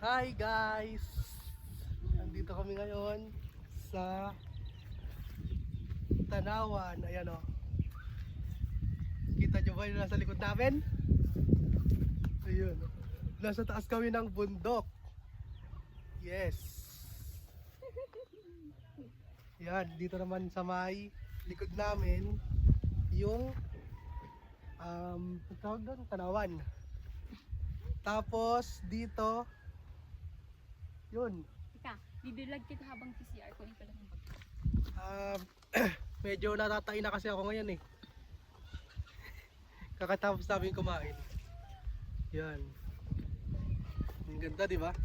Hi guys! Nandito kami ngayon sa Tanawan. Ayan o. Kita nyo ba yung nasa likod namin? Ayun. Nasa taas kami ng bundok. Yes. Yan, dito naman sa may likod namin yung tawag doon, Tanawan. Tapos dito yun. Ika, bibilag kita habang PCR ko ko lang ang bag. Medyo natatain na kasi ako ngayon eh. Kakatapos namin kumain. Yan. Ang ganda, di ba?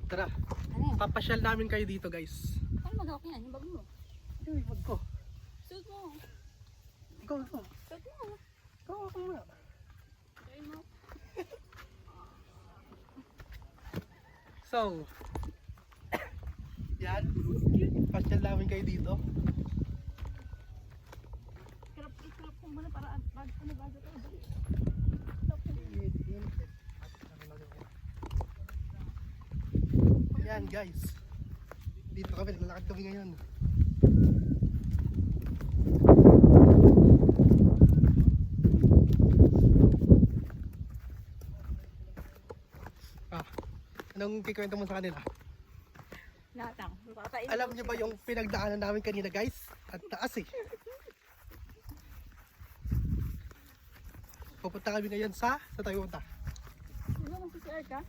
Tara, Ano? papasyal namin kayo dito, guys. Paano mag-awak yan? Yung bag mo? Uy, wag ko. Suot mo. Ikaw. Suot mo. Ikaw ako muna. Try mo. So, yan. Pasyal namin kayo dito. Kirap ko muna para bag ko. Yan, guys. Dito kami, naglalakad kami ngayon. Anong kikwento mo sa kanila? Lahat ang. Alam niyo ba yung pinagdaanan namin kanina, guys? At taas eh. Pupunta kami ngayon sa tayo punta. Wala nang PCR ka?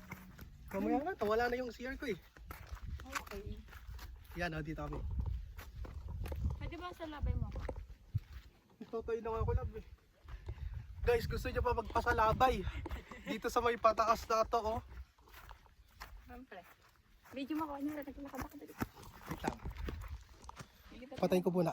Mamaya na, wala na yung CR ko eh. Okay. Yan o, dito kami. Pwede ba sa labay mo? Ito tayo na ako lab eh. Guys, gusto niyo pa magpasalabay? Dito sa may pataas na to oh. Siyempre. Video mo ako. Ano na? Naglalakad ako dito. Wait lang. Patayin ko muna.